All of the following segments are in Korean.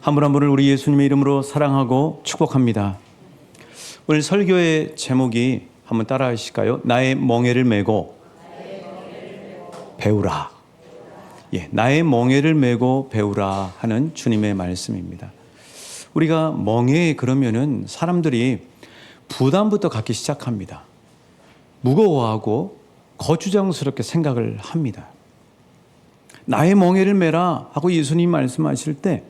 한 분 한 분을 우리 예수님의 이름으로 사랑하고 축복합니다. 오늘 설교의 제목이 한번 따라 하실까요? 나의 멍에를 메고 배우라. 나의 멍에를 메고 배우라 하는 주님의 말씀입니다. 우리가 멍에 그러면은 사람들이 부담부터 갖기 시작합니다. 무거워하고 거추장스럽게 생각을 합니다. 나의 멍에를 메라 하고 예수님 말씀하실 때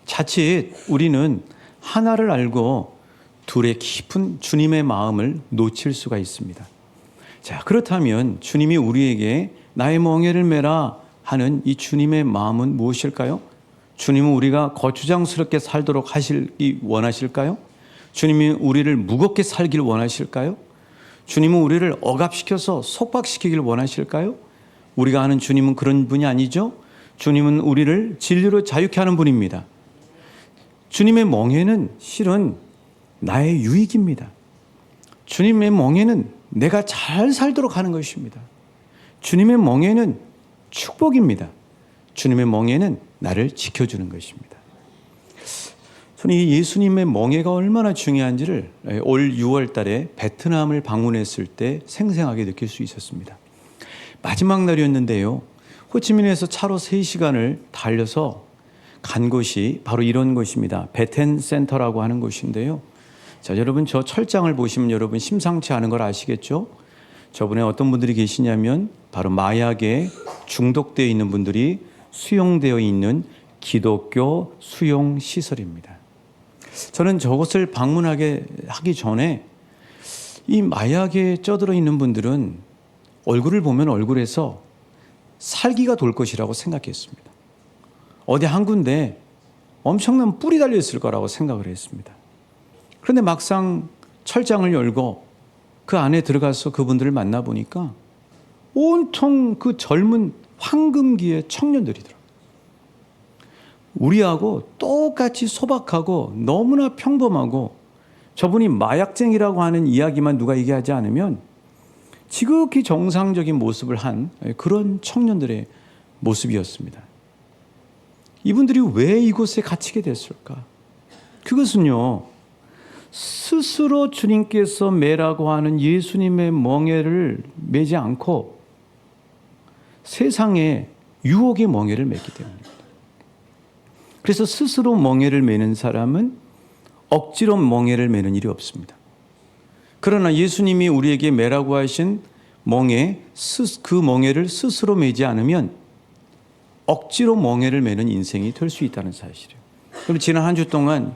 자칫 우리는 하나를 알고 둘의 깊은 주님의 마음을 놓칠 수가 있습니다. 자, 그렇다면 주님이 우리에게 나의 멍에를 메라 하는 이 주님의 마음은 무엇일까요? 주님은 우리가 거추장스럽게 살도록 하시기 원하실까요? 주님이 우리를 무겁게 살길 원하실까요? 주님은 우리를 억압시켜서 속박시키길 원하실까요? 우리가 아는 주님은 그런 분이 아니죠. 주님은 우리를 진리로 자유케 하는 분입니다. 주님의 멍에는 실은 나의 유익입니다. 주님의 멍에는 내가 잘 살도록 하는 것입니다. 주님의 멍에는 축복입니다. 주님의 멍에는 나를 지켜주는 것입니다. 저는 이 예수님의 멍에가 얼마나 중요한지를 올 6월 달에 베트남을 방문했을 때 생생하게 느낄 수 있었습니다. 마지막 날이었는데요. 호치민에서 차로 3시간을 달려서 간 곳이 바로 이런 곳입니다. 베텐 센터라고 하는 곳인데요. 자, 여러분 저 철장을 보시면 여러분 심상치 않은 걸 아시겠죠? 저번에 어떤 분들이 계시냐면 바로 마약에 중독되어 있는 분들이 수용되어 있는 기독교 수용 시설입니다. 저는 저곳을 방문하기 전에 이 마약에 쪄들어 있는 분들은 얼굴을 보면 얼굴에서 살기가 돌 것이라고 생각했습니다. 어디 한 군데 엄청난 뿔이 달려있을 거라고 생각을 했습니다. 그런데 막상 철장을 열고 그 안에 들어가서 그분들을 만나보니까 온통 그 젊은 황금기의 청년들이더라고요. 우리하고 똑같이 소박하고 너무나 평범하고 저분이 마약쟁이라고 하는 이야기만 누가 얘기하지 않으면 지극히 정상적인 모습을 한 그런 청년들의 모습이었습니다. 이분들이 왜 이곳에 갇히게 됐을까? 그것은요, 스스로 주님께서 매라고 하는 예수님의 멍에를 매지 않고 세상의 유혹의 멍에를 맸기 때문입니다. 그래서 스스로 멍에를 매는 사람은 억지로 멍에를 매는 일이 없습니다. 그러나 예수님이 우리에게 매라고 하신 멍에, 그 멍에를 스스로 매지 않으면 억지로 멍에를 매는 인생이 될 수 있다는 사실이에요. 그럼 지난 한 주 동안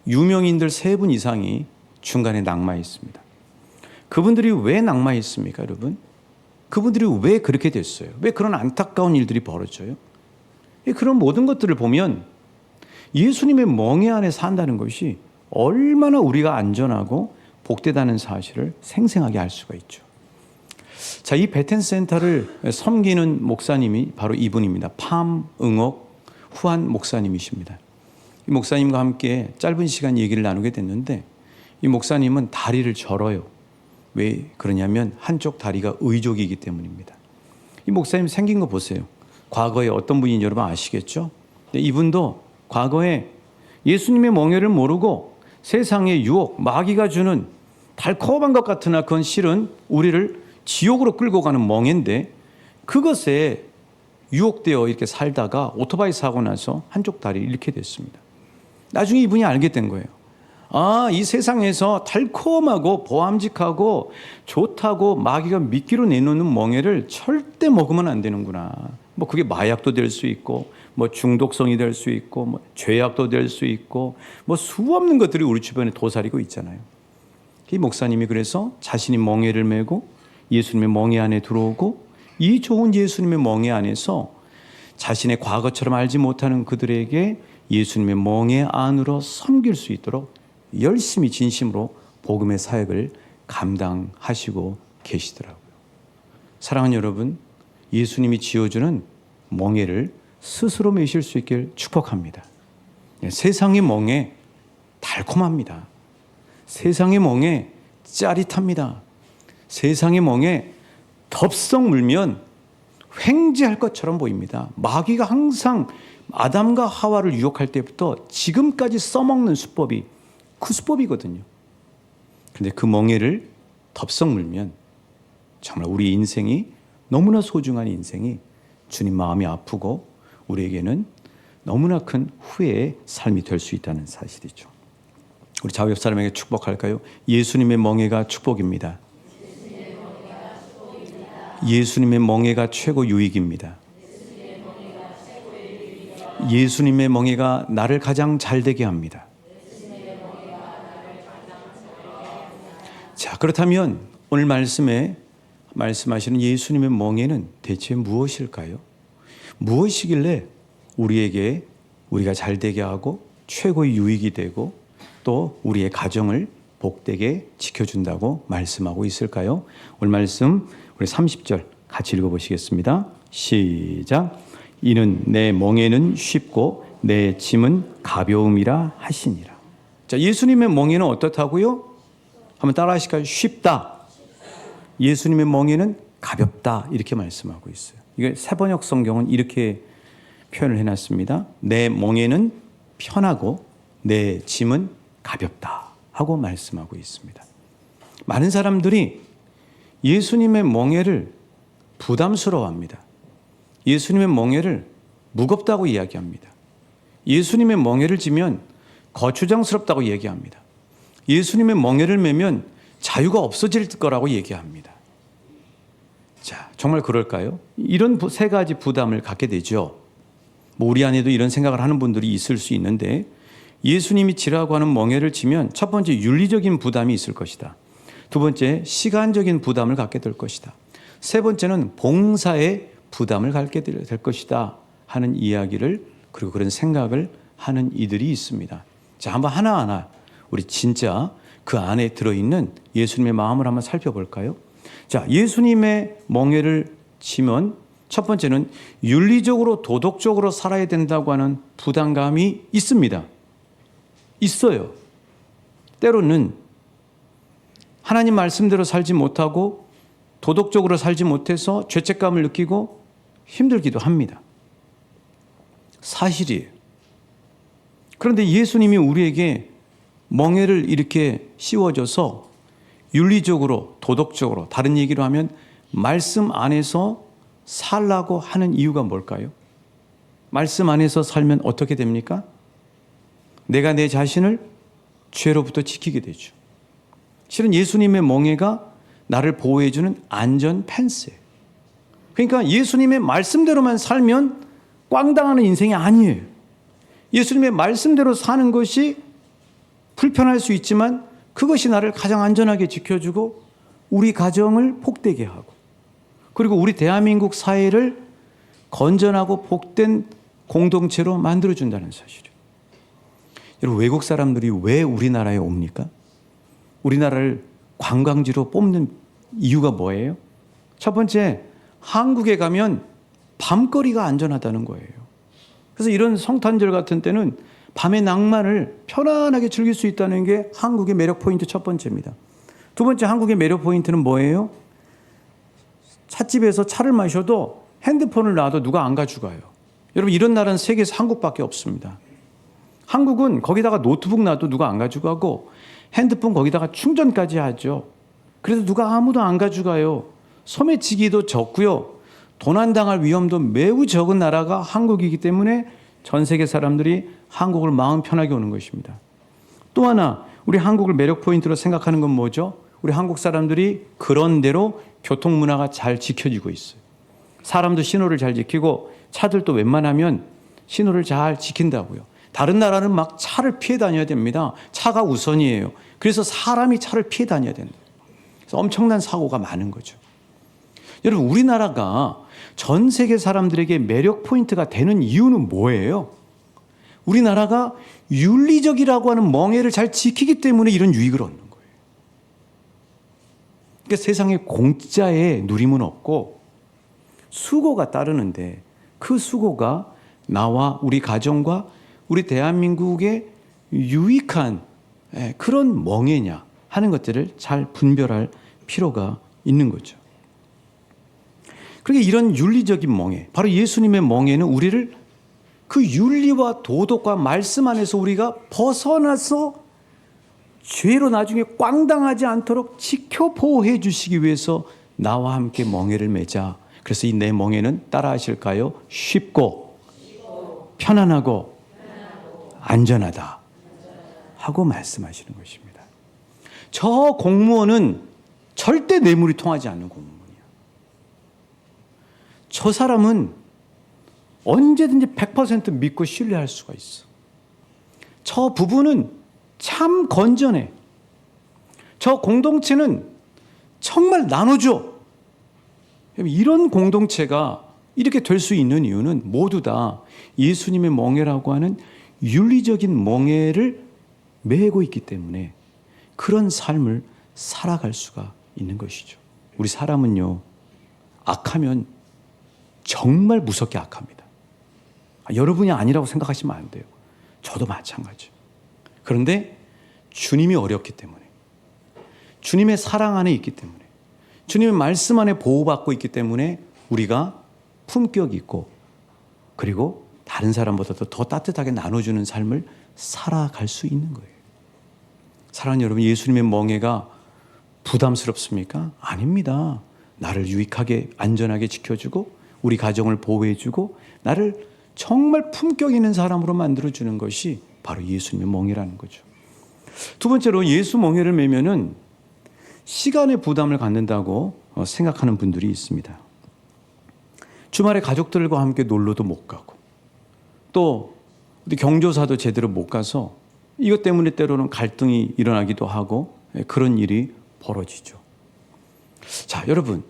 유명인들 3분 이상이 중간에 낙마했습니다. 그분들이 왜 낙마했습니까, 여러분? 그분들이 왜 그렇게 됐어요? 왜 그런 안타까운 일들이 벌어져요? 그런 모든 것들을 보면 예수님의 멍에 안에 산다는 것이 얼마나 우리가 안전하고 복되다는 사실을 생생하게 알 수가 있죠. 자, 이 베텐 센터를 섬기는 목사님이 바로 이분입니다. 팜 응옥 후안 목사님이십니다. 이 목사님과 함께 짧은 시간 얘기를 나누게 됐는데 이 목사님은 다리를 절어요. 왜 그러냐면 한쪽 다리가 의족이기 때문입니다. 이 목사님 생긴 거 보세요. 과거에 어떤 분인지 여러분 아시겠죠? 이분도 과거에 예수님의 멍에를 모르고 세상의 유혹, 마귀가 주는 달콤한 것 같으나 그건 실은 우리를 지옥으로 끌고 가는 멍에인데 그것에 유혹되어 이렇게 살다가 오토바이 사고 나서 한쪽 다리를 잃게 됐습니다. 나중에 이분이 알게 된 거예요. 아, 이 세상에서 달콤하고 보암직하고 좋다고 마귀가 미끼로 내놓는 멍에를 절대 먹으면 안 되는구나. 뭐 그게 마약도 될 수 있고 뭐 중독성이 될 수 있고 뭐 죄악도 될 수 있고 뭐 수없는 것들이 우리 주변에 도사리고 있잖아요. 이 목사님이 그래서 자신이 멍에를 메고 예수님의 멍에 안에 들어오고 이 좋은 예수님의 멍에 안에서 자신의 과거처럼 알지 못하는 그들에게 예수님의 멍에 안으로 섬길 수 있도록 열심히 진심으로 복음의 사역을 감당하시고 계시더라고요. 사랑하는 여러분, 예수님이 지어주는 멍에를 스스로 매실 수 있길 축복합니다. 세상의 멍에 달콤합니다. 세상의 멍에 짜릿합니다. 세상의 멍에 덥석 물면 횡재할 것처럼 보입니다. 마귀가 항상 아담과 하와를 유혹할 때부터 지금까지 써먹는 수법이 그 수법이거든요. 그런데 그 멍에를 덥석 물면 정말 우리 인생이, 너무나 소중한 인생이 주님 마음이 아프고 우리에게는 너무나 큰 후회의 삶이 될 수 있다는 사실이죠. 우리 좌우 옆 사람에게 축복할까요? 예수님의 멍에가 축복입니다. 예수님의 멍에가 최고 유익입니다. 예수님의 멍에가 나를 가장 잘되게 합니다. 자, 그렇다면 오늘 말씀에 말씀하시는 예수님의 멍에는 대체 무엇일까요? 무엇이길래 우리에게 우리가 잘되게 하고 최고의 유익이 되고 또 우리의 가정을 복되게 지켜준다고 말씀하고 있을까요? 오늘 말씀 우리 30절 같이 읽어보시겠습니다. 시작. 이는 내 멍에는 쉽고 내 짐은 가벼움이라 하시니라. 자, 예수님의 멍에는 어떻다고요? 한번 따라 하실까요? 쉽다. 예수님의 멍에는 가볍다. 이렇게 말씀하고 있어요. 이게 새번역 성경은 이렇게 표현을 해놨습니다. 내 멍에는 편하고 내 짐은 가볍다 하고 말씀하고 있습니다. 많은 사람들이 예수님의 멍에를 부담스러워합니다. 예수님의 멍에를 무겁다고 이야기합니다. 예수님의 멍에를 지면 거추장스럽다고 얘기합니다. 예수님의 멍에를 매면 자유가 없어질 거라고 얘기합니다. 자, 정말 그럴까요? 이런 세 가지 부담을 갖게 되죠. 우리 안에도 이런 생각을 하는 분들이 있을 수 있는데, 예수님이 지라고 하는 멍에를 지면 첫 번째 윤리적인 부담이 있을 것이다. 두 번째 시간적인 부담을 갖게 될 것이다. 세 번째는 봉사의 부담을 갖게 될 것이다 하는 이야기를, 그리고 그런 생각을 하는 이들이 있습니다. 자, 한번 하나하나 우리 진짜 그 안에 들어있는 예수님의 마음을 한번 살펴볼까요? 자, 예수님의 멍에를 지면 첫 번째는 윤리적으로 도덕적으로 살아야 된다고 하는 부담감이 있습니다. 있어요. 때로는 하나님 말씀대로 살지 못하고 도덕적으로 살지 못해서 죄책감을 느끼고 힘들기도 합니다. 사실이에요. 그런데 예수님이 우리에게 멍에를 이렇게 씌워줘서 윤리적으로 도덕적으로, 다른 얘기로 하면 말씀 안에서 살라고 하는 이유가 뭘까요? 말씀 안에서 살면 어떻게 됩니까? 내가 내 자신을 죄로부터 지키게 되죠. 실은 예수님의 멍에가 나를 보호해주는 안전 펜스예요. 그러니까 예수님의 말씀대로만 살면 꽝당하는 인생이 아니에요. 예수님의 말씀대로 사는 것이 불편할 수 있지만 그것이 나를 가장 안전하게 지켜주고 우리 가정을 복되게 하고, 그리고 우리 대한민국 사회를 건전하고 복된 공동체로 만들어준다는 사실이에요. 여러분, 외국 사람들이 왜 우리나라에 옵니까? 우리나라를 관광지로 뽑는 이유가 뭐예요? 첫 번째, 한국에 가면 밤거리가 안전하다는 거예요. 그래서 이런 성탄절 같은 때는 밤의 낭만을 편안하게 즐길 수 있다는 게 한국의 매력 포인트 첫 번째입니다. 두 번째, 한국의 매력 포인트는 뭐예요? 찻집에서 차를 마셔도 핸드폰을 놔도 누가 안 가져가요. 여러분, 이런 나라는 세계에서 한국밖에 없습니다. 한국은 거기다가 노트북 놔도 누가 안 가져가고 핸드폰 거기다가 충전까지 하죠. 그래서 누가 아무도 안 가져가요. 소매치기도 적고요. 도난당할 위험도 매우 적은 나라가 한국이기 때문에 전 세계 사람들이 한국을 마음 편하게 오는 것입니다. 또 하나, 우리 한국을 매력 포인트로 생각하는 건 뭐죠? 우리 한국 사람들이 그런 대로 교통문화가 잘 지켜지고 있어요. 사람도 신호를 잘 지키고 차들도 웬만하면 신호를 잘 지킨다고요. 다른 나라는 막 차를 피해 다녀야 됩니다. 차가 우선이에요. 그래서 사람이 차를 피해 다녀야 된다. 그래서 엄청난 사고가 많은 거죠. 여러분, 우리나라가 전 세계 사람들에게 매력 포인트가 되는 이유는 뭐예요? 우리나라가 윤리적이라고 하는 멍에를 잘 지키기 때문에 이런 유익을 얻는 거예요. 그러니까 세상에 공짜의 누림은 없고 수고가 따르는데, 그 수고가 나와 우리 가정과 우리 대한민국의 유익한 그런 멍에냐 하는 것들을 잘 분별할 필요가 있는 거죠. 그러니까 이런 윤리적인 멍에, 바로 예수님의 멍에는 우리를 그 윤리와 도덕과 말씀 안에서 우리가 벗어나서 죄로 나중에 꽝당하지 않도록 지켜 보호해 주시기 위해서 나와 함께 멍에를 매자. 그래서 이 내 멍에는 따라 하실까요? 쉽고 편안하고 안전하다 하고 말씀하시는 것입니다. 저 공무원은 절대 뇌물이 통하지 않는 공무원이야. 저 사람은 언제든지 100% 믿고 신뢰할 수가 있어. 저 부부는 참 건전해. 저 공동체는 정말 나눠줘. 이런 공동체가 이렇게 될 수 있는 이유는 모두 다 예수님의 멍에라고 하는 윤리적인 멍에를 메고 있기 때문에 그런 삶을 살아갈 수가 있는 것이죠. 우리 사람은요, 악하면 정말 무섭게 악합니다. 여러분이 아니라고 생각하시면 안 돼요. 저도 마찬가지. 그런데 주님이 어렵기 때문에, 주님의 사랑 안에 있기 때문에, 주님의 말씀 안에 보호받고 있기 때문에 우리가 품격 있고 그리고 다른 사람보다도 더 따뜻하게 나눠주는 삶을 살아갈 수 있는 거예요. 사랑하는 여러분, 예수님의 멍에가 부담스럽습니까? 아닙니다. 나를 유익하게 안전하게 지켜주고 우리 가정을 보호해주고 나를 정말 품격 있는 사람으로 만들어주는 것이 바로 예수님의 멍에라는 거죠. 두 번째로 예수 멍에를 매면은 시간의 부담을 갖는다고 생각하는 분들이 있습니다. 주말에 가족들과 함께 놀러도 못 가고 또 경조사도 제대로 못 가서 이것 때문에 때로는 갈등이 일어나기도 하고 그런 일이 벌어지죠. 자, 여러분,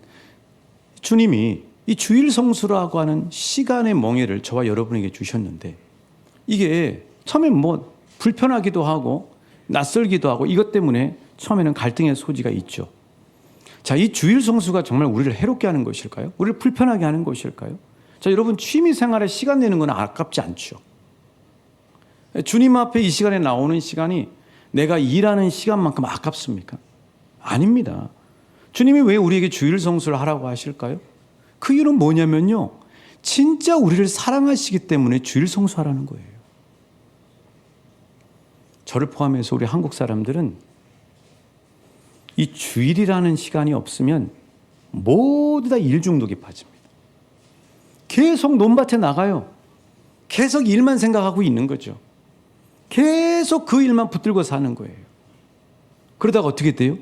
주님이 이 주일 성수라고 하는 시간의 멍에를 저와 여러분에게 주셨는데 이게 처음엔 뭐 불편하기도 하고 낯설기도 하고 이것 때문에 처음에는 갈등의 소지가 있죠. 자, 이 주일 성수가 정말 우리를 해롭게 하는 것일까요? 우리를 불편하게 하는 것일까요? 자, 여러분, 취미 생활에 시간 내는 건 아깝지 않죠. 주님 앞에 이 시간에 나오는 시간이 내가 일하는 시간만큼 아깝습니까? 아닙니다. 주님이 왜 우리에게 주일 성수를 하라고 하실까요? 그 이유는 뭐냐면요, 진짜 우리를 사랑하시기 때문에 주일 성수하라는 거예요. 저를 포함해서 우리 한국 사람들은 이 주일이라는 시간이 없으면 모두 다 일 중독에 빠집니다. 계속 논밭에 나가요. 계속 일만 생각하고 있는 거죠. 계속 그 일만 붙들고 사는 거예요. 그러다가 어떻게 돼요?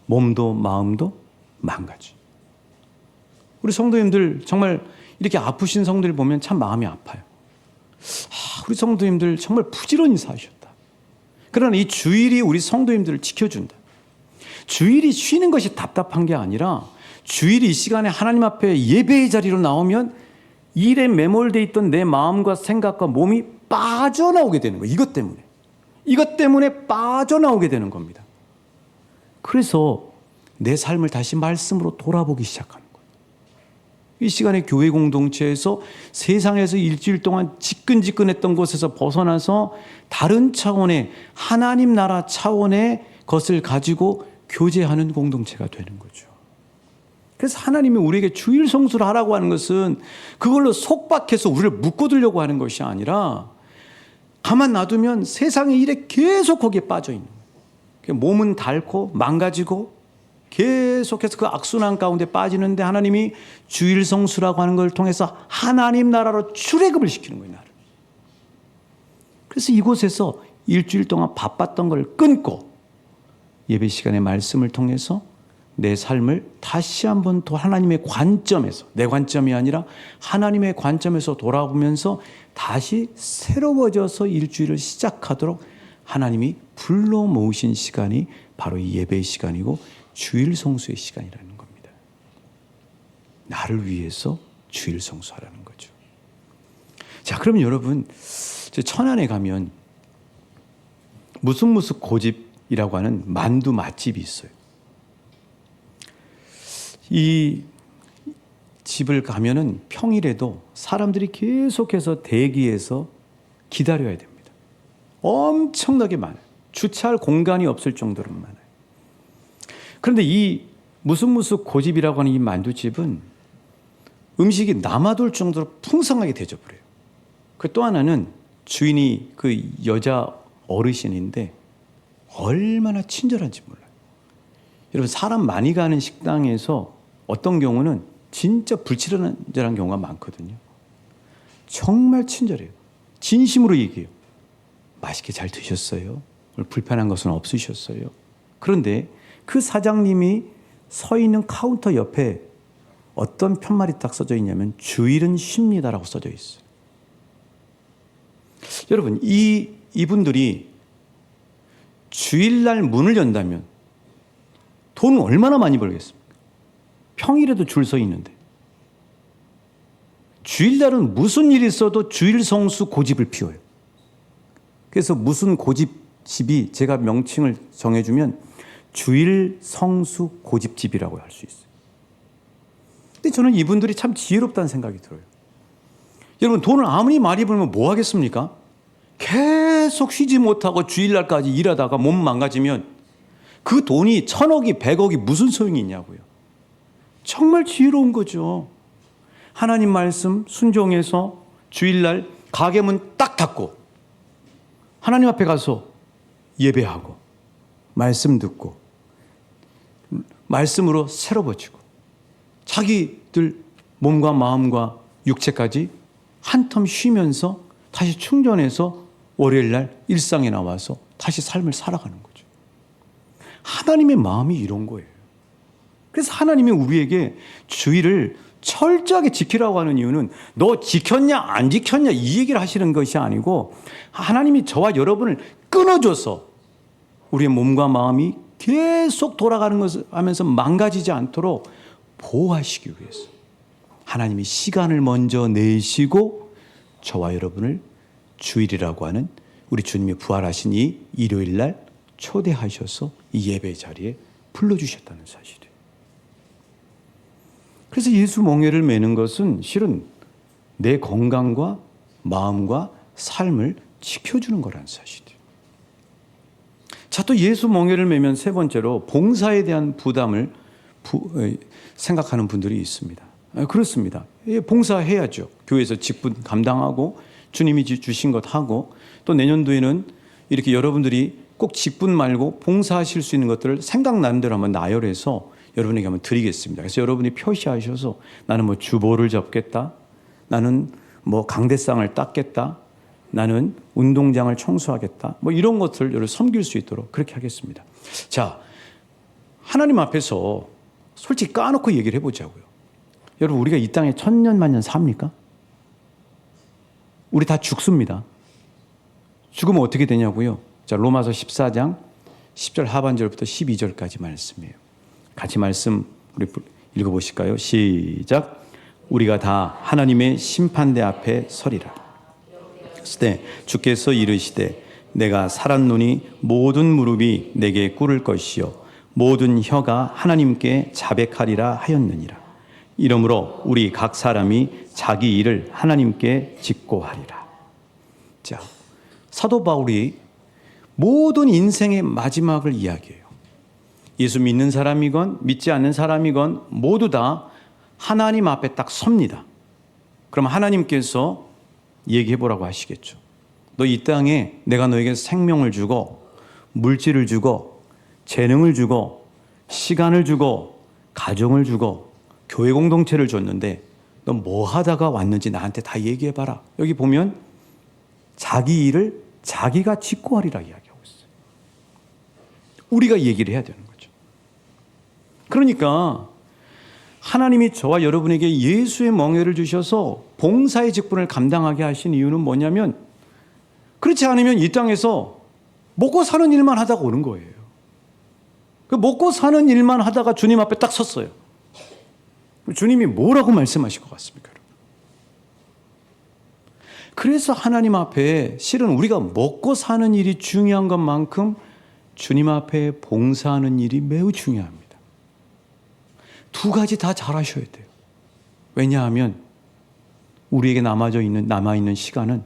몸도 마음도 망가져. 우리 성도님들 정말 이렇게 아프신 성도들 보면 참 마음이 아파요. 우리 성도님들 정말 부지런히 사셨다. 그러나 이 주일이 우리 성도님들을 지켜준다. 주일이 쉬는 것이 답답한 게 아니라 주일이 이 시간에 하나님 앞에 예배의 자리로 나오면 일에 매몰되어 있던 내 마음과 생각과 몸이 빠져나오게 되는 거예요. 이것 때문에 빠져나오게 되는 겁니다. 그래서 내 삶을 다시 말씀으로 돌아보기 시작하는 거예요. 이 시간에 교회 공동체에서 세상에서 일주일 동안 지끈지끈했던 곳에서 벗어나서 다른 차원의 하나님 나라 차원의 것을 가지고 교제하는 공동체가 되는 거죠. 그래서 하나님이 우리에게 주일 성수를 하라고 하는 것은 그걸로 속박해서 우리를 묶어두려고 하는 것이 아니라 가만 놔두면 세상의 일에 계속 거기에 빠져 있는 거예요. 몸은 닳고 망가지고 계속해서 그 악순환 가운데 빠지는데 하나님이 주일 성수라고 하는 걸 통해서 하나님 나라로 출애굽을 시키는 거예요. 나를. 그래서 이곳에서 일주일 동안 바빴던 걸 끊고 예배 시간의 말씀을 통해서 내 삶을 다시 한번 더 하나님의 관점에서, 내 관점이 아니라 하나님의 관점에서 돌아보면서 다시 새로워져서 일주일을 시작하도록 하나님이 불러 모으신 시간이 바로 이 예배의 시간이고 주일 성수의 시간이라는 겁니다. 나를 위해서 주일 성수하라는 거죠. 자, 그러면 여러분, 천안에 가면 무슨 고집이라고 하는 만두 맛집이 있어요. 이 집을 가면은 평일에도 사람들이 계속해서 대기해서 기다려야 됩니다. 엄청나게 많아요. 주차할 공간이 없을 정도로 많아요. 그런데 이 무슨 고집이라고 하는 이 만두집은 음식이 남아돌 정도로 풍성하게 대접을 해요. 그 또 하나는 주인이 그 여자 어르신인데 얼마나 친절한지 몰라요. 여러분, 사람 많이 가는 식당에서 어떤 경우는 진짜 불친절한 경우가 많거든요. 정말 친절해요. 진심으로 얘기해요. 맛있게 잘 드셨어요? 오늘 불편한 것은 없으셨어요? 그런데 그 사장님이 서 있는 카운터 옆에 어떤 편말이 딱 써져 있냐면 주일은 쉽니다라고 써져 있어요. 여러분, 이분들이 주일날 문을 연다면 돈을 얼마나 많이 벌겠습니까? 평일에도 줄 서 있는데. 주일날은 무슨 일이 있어도 주일 성수 고집을 피워요. 그래서 무슨 고집집이 제가 명칭을 정해주면 주일 성수 고집집이라고 할 수 있어요. 근데 저는 이분들이 참 지혜롭다는 생각이 들어요. 여러분, 돈을 아무리 많이 벌면 뭐 하겠습니까? 계속 쉬지 못하고 주일날까지 일하다가 몸 망가지면 그 돈이 1,000억이 100억이 무슨 소용이 있냐고요. 정말 지혜로운 거죠. 하나님 말씀 순종해서 주일날 가게 문 딱 닫고 하나님 앞에 가서 예배하고 말씀 듣고 말씀으로 새로워지고 자기들 몸과 마음과 육체까지 한텀 쉬면서 다시 충전해서 월요일날 일상에 나와서 다시 삶을 살아가는 거죠. 하나님의 마음이 이런 거예요. 그래서 하나님이 우리에게 주일을 철저하게 지키라고 하는 이유는 너 지켰냐 안 지켰냐 이 얘기를 하시는 것이 아니고 하나님이 저와 여러분을 끊어줘서 우리의 몸과 마음이 계속 돌아가는 것을 하면서 망가지지 않도록 보호하시기 위해서 하나님이 시간을 먼저 내시고 저와 여러분을 주일이라고 하는 우리 주님이 부활하신 이 일요일날 초대하셔서 이 예배 자리에 불러주셨다는 사실이에요. 그래서 예수 멍에를 매는 것은 실은 내 건강과 마음과 삶을 지켜주는 거라는 사실이에요. 자, 또 예수 멍에를 매면 세 번째로 봉사에 대한 부담을 생각하는 분들이 있습니다. 그렇습니다. 봉사해야죠. 교회에서 직분 감당하고 주님이 주신 것 하고 또 내년도에는 이렇게 여러분들이 꼭 직분 말고 봉사하실 수 있는 것들을 생각나는 대로 한번 나열해서 여러분에게 한번 드리겠습니다. 그래서 여러분이 표시하셔서 나는 뭐 주보를 접겠다. 나는 뭐 강대상을 닦겠다. 나는 운동장을 청소하겠다. 뭐 이런 것들 여러분 섬길 수 있도록 그렇게 하겠습니다. 자, 하나님 앞에서 솔직히 까놓고 얘기를 해보자고요. 여러분, 우리가 이 땅에 1000년 만년 삽니까? 우리 다 죽습니다. 죽으면 어떻게 되냐고요? 자, 로마서 14장 10절 하반절부터 12절까지 말씀이에요. 같이 말씀 우리 읽어보실까요? 시작. 우리가 다 하나님의 심판대 앞에 서리라. 그때 주께서 이르시되 내가 살았노니 모든 무릎이 내게 꿇을 것이요 모든 혀가 하나님께 자백하리라 하였느니라. 이러므로 우리 각 사람이 자기 일을 하나님께 직고하리라. 자, 사도 바울이 모든 인생의 마지막을 이야기해요. 예수 믿는 사람이건 믿지 않는 사람이건 모두 다 하나님 앞에 딱 섭니다. 그럼 하나님께서 얘기해보라고 하시겠죠. 너 이 땅에 내가 너에게 생명을 주고 물질을 주고 재능을 주고 시간을 주고 가정을 주고 교회 공동체를 줬는데 너 뭐 하다가 왔는지 나한테 다 얘기해봐라. 여기 보면 자기 일을 자기가 직고하리라 이야기하고 있어요. 우리가 얘기를 해야 되는 거죠. 그러니까 하나님이 저와 여러분에게 예수의 멍에를 주셔서 봉사의 직분을 감당하게 하신 이유는 뭐냐면 그렇지 않으면 이 땅에서 먹고 사는 일만 하다가 오는 거예요. 그 먹고 사는 일만 하다가 주님 앞에 딱 섰어요. 주님이 뭐라고 말씀하실 것 같습니까? 그래서 하나님 앞에 실은 우리가 먹고 사는 일이 중요한 것만큼 주님 앞에 봉사하는 일이 매우 중요합니다. 두 가지 다 잘하셔야 돼요. 왜냐하면 우리에게 남아있는 시간은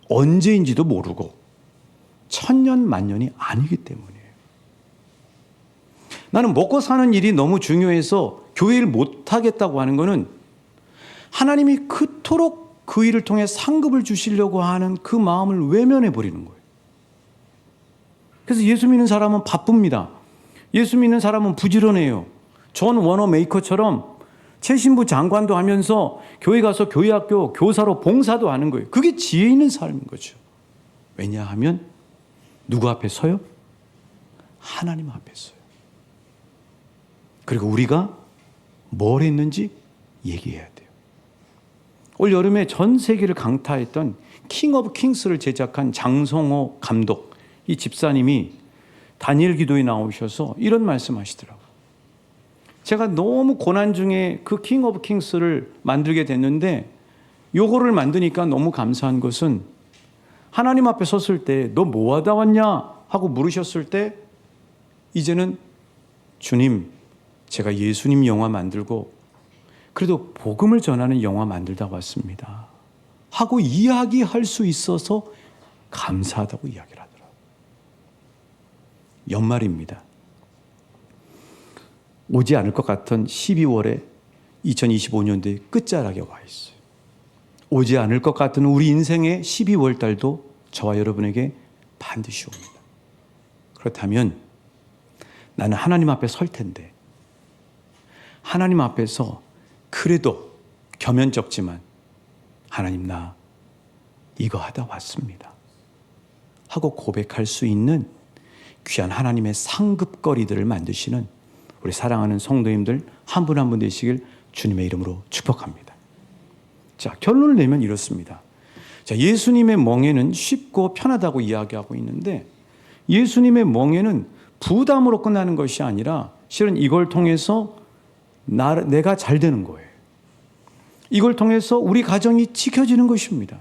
언제인지도 모르고 1000년 만년이 아니기 때문이에요. 나는 먹고 사는 일이 너무 중요해서 교회를 못하겠다고 하는 것은 하나님이 그토록 그 일을 통해 상급을 주시려고 하는 그 마음을 외면해 버리는 거예요. 그래서 예수 믿는 사람은 바쁩니다. 예수 믿는 사람은 부지런해요. 존 워너 메이커처럼 최신부 장관도 하면서 교회 가서 교회학교 교사로 봉사도 하는 거예요. 그게 지혜 있는 삶인 거죠. 왜냐하면 누구 앞에 서요? 하나님 앞에 서요. 그리고 우리가 뭘 했는지 얘기해야 돼요. 올 여름에 전 세계를 강타했던 킹 오브 킹스를 제작한 장성호 감독, 이 집사님이 다니엘 기도에 나오셔서 이런 말씀하시더라고요. 제가 너무 고난 중에 그 킹 오브 킹스를 만들게 됐는데 요거를 만드니까 너무 감사한 것은 하나님 앞에 섰을 때 너 뭐 하다 왔냐 하고 물으셨을 때 이제는 주님, 제가 예수님 영화 만들고 그래도 복음을 전하는 영화 만들다 왔습니다 하고 이야기할 수 있어서 감사하다고 이야기를 하더라고요. 연말입니다. 오지 않을 것 같은 12월에 2025년도의 끝자락에 와 있어요. 오지 않을 것 같은 우리 인생의 12월 달도 저와 여러분에게 반드시 옵니다. 그렇다면 나는 하나님 앞에 설 텐데 하나님 앞에서 그래도 겸연쩍지만 하나님 나 이거 하다 왔습니다 하고 고백할 수 있는 귀한 하나님의 상급거리들을 만드시는 우리 사랑하는 성도님들 한 분 한 분 되시길 주님의 이름으로 축복합니다. 자, 결론을 내면 이렇습니다. 자, 예수님의 멍에는 쉽고 편하다고 이야기하고 있는데 예수님의 멍에는 부담으로 끝나는 것이 아니라 실은 이걸 통해서 내가 잘 되는 거예요. 이걸 통해서 우리 가정이 지켜지는 것입니다.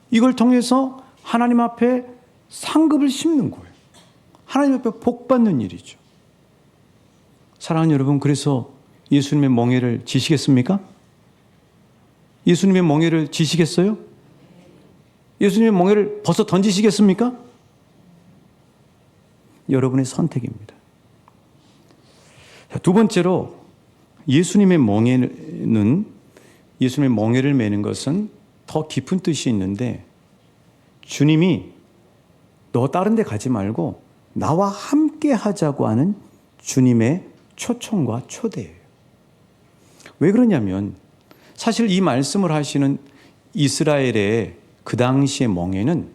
이걸 통해서 하나님 앞에 상급을 심는 거예요. 하나님 앞에 복 받는 일이죠. 사랑하는 여러분, 그래서 예수님의 멍에를 지시겠습니까? 예수님의 멍에를 지시겠어요? 예수님의 멍에를 벗어 던지시겠습니까? 여러분의 선택입니다. 두 번째로 예수님의 멍에를 매는 것은 더 깊은 뜻이 있는데 주님이 너 다른 데 가지 말고 나와 함께 하자고 하는 주님의 초청과 초대예요. 왜 그러냐면 사실 이 말씀을 하시는 이스라엘의 그 당시의 멍에는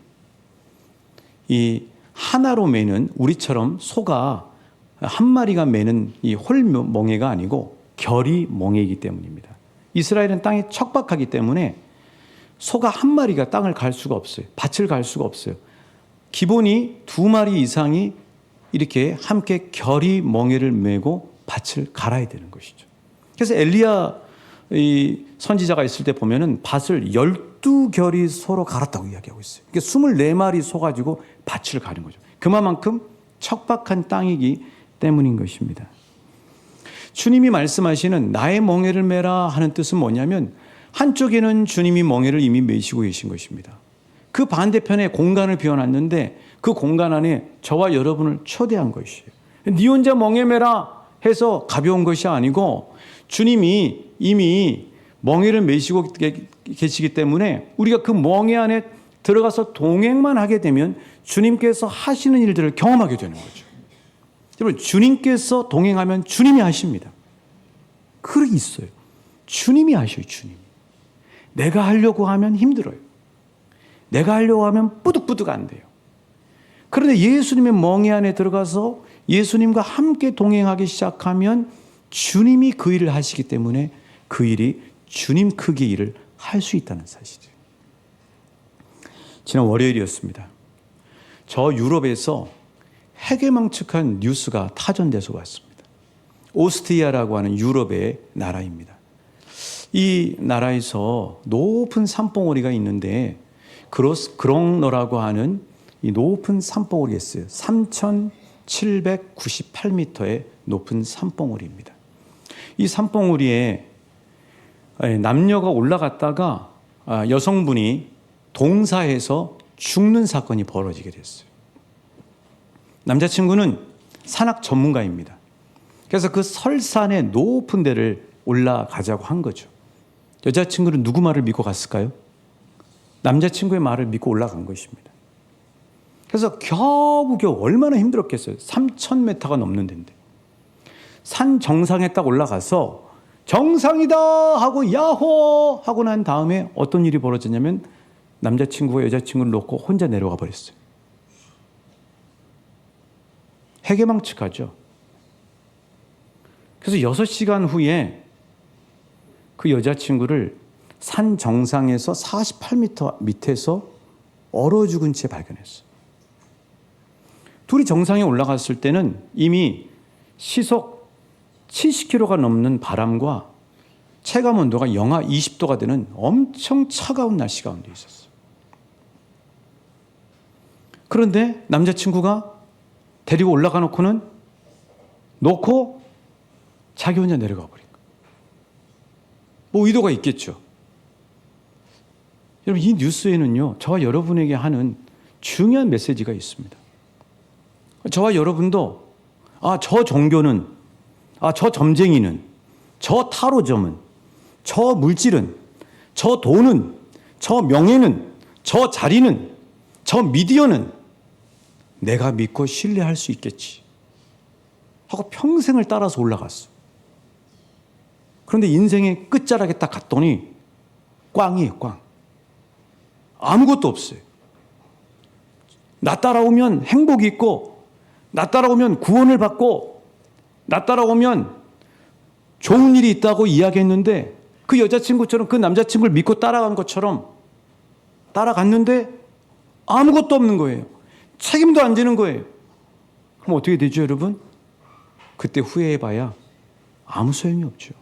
이 하나로 매는 우리처럼 소가 한 마리가 매는 이 홀멍에가 아니고 결이 멍에이기 때문입니다. 이스라엘은 땅이 척박하기 때문에 소가 한 마리가 땅을 갈 수가 없어요. 밭을 갈 수가 없어요. 기본이 두 마리 이상이 이렇게 함께 결이 멍에를 메고 밭을 갈아야 되는 것이죠. 그래서 엘리야 이 선지자가 있을 때 보면은 밭을 12결이 소로 갈았다고 이야기하고 있어요. 그러니까 24마리 소 가지고 밭을 가는 거죠. 그만큼 척박한 땅이기 때문인 것입니다. 주님이 말씀하시는 나의 멍에를 메라 하는 뜻은 뭐냐면 한쪽에는 주님이 멍에를 이미 메시고 계신 것입니다. 그 반대편에 공간을 비워놨는데 그 공간 안에 저와 여러분을 초대한 것이에요. 네 혼자 멍에 메라 해서 가벼운 것이 아니고 주님이 이미 멍에를 메시고 계시기 때문에 우리가 그 멍에 안에 들어가서 동행만 하게 되면 주님께서 하시는 일들을 경험하게 되는 거죠. 여러분, 주님께서 동행하면 주님이 하십니다. 그게 있어요. 주님이 하셔요, 주님이. 내가 하려고 하면 힘들어요. 내가 하려고 하면 뿌득뿌득 안 돼요. 그런데 예수님의 멍에 안에 들어가서 예수님과 함께 동행하기 시작하면 주님이 그 일을 하시기 때문에 그 일이 주님 크기의 일을 할 수 있다는 사실이에요. 지난 월요일이었습니다. 저 유럽에서 해괴망측한 뉴스가 타전돼서 왔습니다. 오스트리아라고 하는 유럽의 나라입니다. 이 나라에서 높은 산봉우리가 있는데 그롱너라고 하는 이 높은 산봉우리가 있어요. 3,798m의 높은 산봉우리입니다. 이 산봉우리에 남녀가 올라갔다가 여성분이 동사해서 죽는 사건이 벌어지게 됐어요. 남자친구는 산악 전문가입니다. 그래서 그 설산의 높은 데를 올라가자고 한 거죠. 여자친구는 누구 말을 믿고 갔을까요? 남자친구의 말을 믿고 올라간 것입니다. 그래서 겨우겨우 얼마나 힘들었겠어요. 3,000m가 넘는 데인데. 산 정상에 딱 올라가서 정상이다 하고 야호 하고 난 다음에 어떤 일이 벌어졌냐면 남자친구가 여자친구를 놓고 혼자 내려가 버렸어요. 해괴망측하죠. 그래서 6시간 후에 그 여자친구를 산 정상에서 48m 밑에서 얼어 죽은 채 발견했어요. 둘이 정상에 올라갔을 때는 이미 시속 70km가 넘는 바람과 체감 온도가 영하 20도가 되는 엄청 차가운 날씨 가운데 있었어요. 그런데 남자친구가 데리고 올라가 놓고 자기 혼자 내려가 버린 거예요. 뭐 의도가 있겠죠. 여러분, 이 뉴스에는요, 저와 여러분에게 하는 중요한 메시지가 있습니다. 저와 여러분도 저 종교는, 저 점쟁이는, 저 타로점은, 저 물질은, 저 돈은, 저 명예는, 저 자리는, 저 미디어는 내가 믿고 신뢰할 수 있겠지 하고 평생을 따라서 올라갔어. 그런데 인생의 끝자락에 딱 갔더니 꽝이에요, 꽝. 아무것도 없어요. 나 따라오면 행복이 있고, 나 따라오면 구원을 받고, 나 따라오면 좋은 일이 있다고 이야기했는데 그 여자친구처럼 그 남자친구를 믿고 따라간 것처럼 따라갔는데 아무것도 없는 거예요. 책임도 안 지는 거예요. 그럼 어떻게 되죠, 여러분? 그때 후회해봐야 아무 소용이 없죠.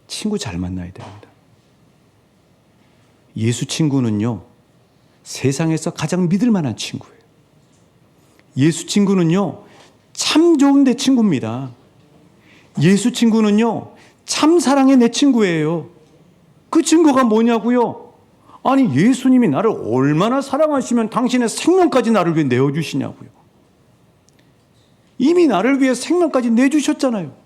친구 잘 만나야 됩니다. 예수 친구는요, 세상에서 가장 믿을 만한 친구예요. 예수 친구는요, 참 좋은 내 친구입니다. 예수 친구는요, 참 사랑의 내 친구예요. 그 친구가 뭐냐고요? 아니, 예수님이 나를 얼마나 사랑하시면 당신의 생명까지 나를 위해 내어주시냐고요. 이미 나를 위해 생명까지 내주셨잖아요.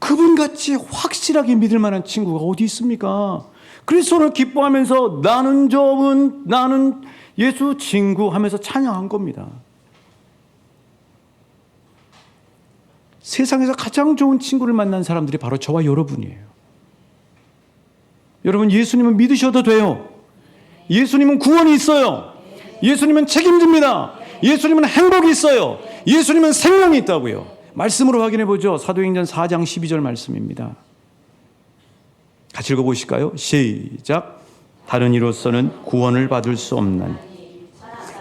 그분같이 확실하게 믿을 만한 친구가 어디 있습니까? 그리스도를 기뻐하면서 나는 예수 친구 하면서 찬양한 겁니다. 세상에서 가장 좋은 친구를 만난 사람들이 바로 저와 여러분이에요. 여러분, 예수님은 믿으셔도 돼요. 예수님은 구원이 있어요. 예수님은 책임집니다. 예수님은 행복이 있어요. 예수님은 생명이 있다고요. 말씀으로 확인해 보죠. 사도행전 4장 12절 말씀입니다. 같이 읽어보실까요? 시작. 다른 이로서는 구원을 받을 수 없는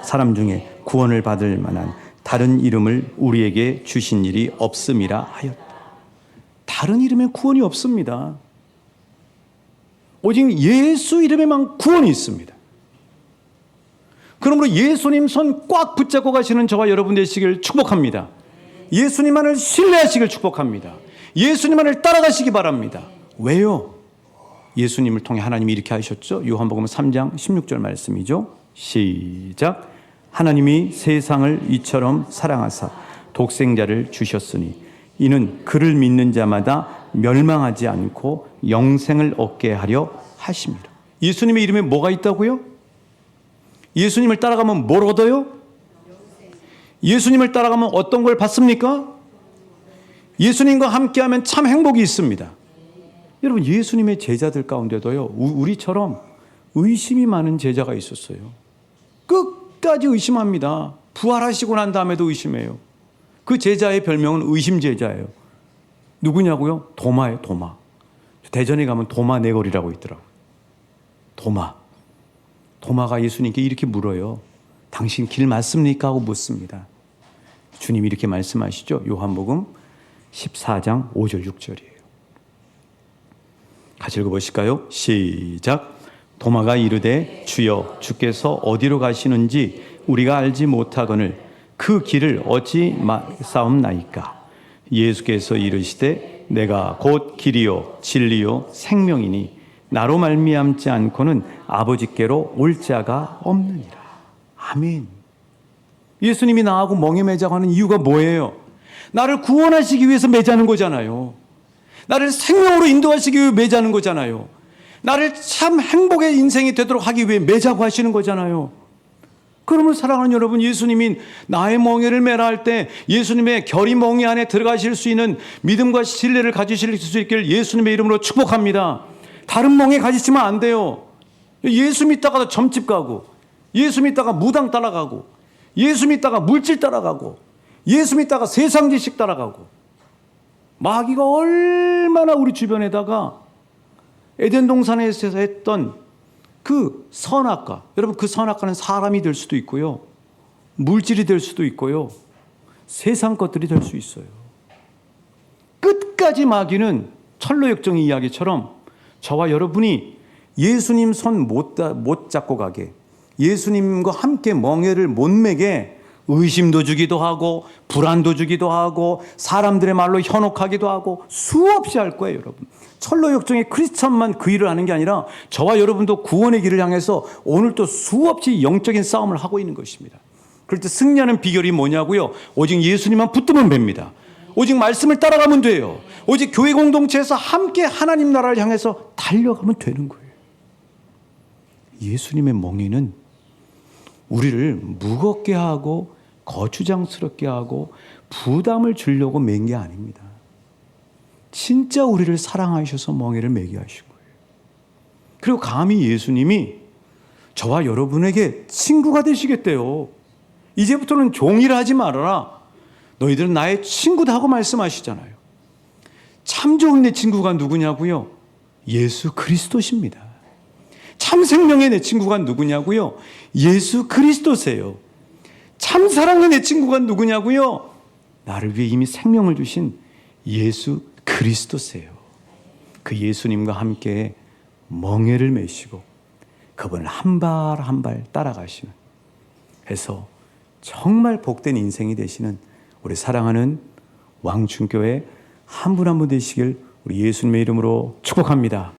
사람 중에 구원을 받을 만한 다른 이름을 우리에게 주신 일이 없음이라 하였다. 다른 이름에 구원이 없습니다. 오직 예수 이름에만 구원이 있습니다. 그러므로 예수님 손 꽉 붙잡고 가시는 저와 여러분 되시길 축복합니다. 예수님만을 신뢰하시길 축복합니다. 예수님만을 따라가시기 바랍니다. 왜요? 예수님을 통해 하나님이 이렇게 하셨죠. 요한복음 3장 16절 말씀이죠. 시작. 하나님이 세상을 이처럼 사랑하사 독생자를 주셨으니 이는 그를 믿는 자마다 멸망하지 않고 영생을 얻게 하려 하심이라. 예수님의 이름에 뭐가 있다고요? 예수님을 따라가면 뭘 얻어요? 예수님을 따라가면 어떤 걸 받습니까? 예수님과 함께하면 참 행복이 있습니다. 여러분, 예수님의 제자들 가운데도요, 우리처럼 의심이 많은 제자가 있었어요. 끝까지 의심합니다. 부활하시고 난 다음에도 의심해요. 그 제자의 별명은 의심제자예요. 누구냐고요? 도마예요, 도마. 대전에 가면 도마 내거리라고 있더라고요. 도마가 예수님께 이렇게 물어요. 당신 길 맞습니까? 하고 묻습니다. 주님이 이렇게 말씀하시죠. 요한복음 14장 5절 6절이에요. 같이 읽어보실까요? 시작. 도마가 이르되 주여 주께서 어디로 가시는지 우리가 알지 못하거늘 그 길을 어찌 싸움나이까. 예수께서 이르시되 내가 곧 길이요 진리요 생명이니 나로 말미암지 않고는 아버지께로 올 자가 없느니라. 아멘. 예수님이 나하고 멍에 매자고 하는 이유가 뭐예요? 나를 구원하시기 위해서 매자는 거잖아요. 나를 생명으로 인도하시기 위해 매자는 거잖아요. 나를 참 행복의 인생이 되도록 하기 위해 매자고 하시는 거잖아요. 그러면 사랑하는 여러분, 예수님이 나의 멍에를 매라 할 때 예수님의 결의 멍에 안에 들어가실 수 있는 믿음과 신뢰를 가지실 수 있길 예수님의 이름으로 축복합니다. 다른 멍에 가지시면 안 돼요. 예수 믿다가 점집 가고, 예수 믿다가 무당 따라가고, 예수 믿다가 물질 따라가고, 예수 믿다가 세상 지식 따라가고, 마귀가 얼마나 우리 주변에다가 에덴 동산에서 했던 그 선악과, 여러분 그 선악과는 사람이 될 수도 있고요, 물질이 될 수도 있고요, 세상 것들이 될 수 있어요. 끝까지 마귀는 철로역정의 이야기처럼 저와 여러분이 예수님 손 못 잡고 가게, 예수님과 함께 멍에를 못 매게 의심도 주기도 하고 불안도 주기도 하고 사람들의 말로 현혹하기도 하고 수없이 할 거예요. 여러분, 철로역정의 크리스천만 그 일을 하는 게 아니라 저와 여러분도 구원의 길을 향해서 오늘 또 수없이 영적인 싸움을 하고 있는 것입니다. 그럴 때 승리하는 비결이 뭐냐고요? 오직 예수님만 붙들면 됩니다. 오직 말씀을 따라가면 돼요. 오직 교회 공동체에서 함께 하나님 나라를 향해서 달려가면 되는 거예요. 예수님의 멍에는 우리를 무겁게 하고 거추장스럽게 하고 부담을 주려고 맨 게 아닙니다. 진짜 우리를 사랑하셔서 멍에를 매게 하신 거예요. 그리고 감히 예수님이 저와 여러분에게 친구가 되시겠대요. 이제부터는 종이라 하지 말아라. 너희들은 나의 친구다 하고 말씀하시잖아요. 참 좋은 내 친구가 누구냐고요? 예수 그리스도십니다. 참 생명의 내 친구가 누구냐고요? 예수 그리스도세요. 참 사랑의 내 친구가 누구냐고요? 나를 위해 이미 생명을 주신 예수 그리스도세요. 그 예수님과 함께 멍에를 메시고 그분을 한 발 한 발 따라가시는, 해서 정말 복된 인생이 되시는 우리 사랑하는 왕충교회 한 분 한 분 되시길 우리 예수님의 이름으로 축복합니다.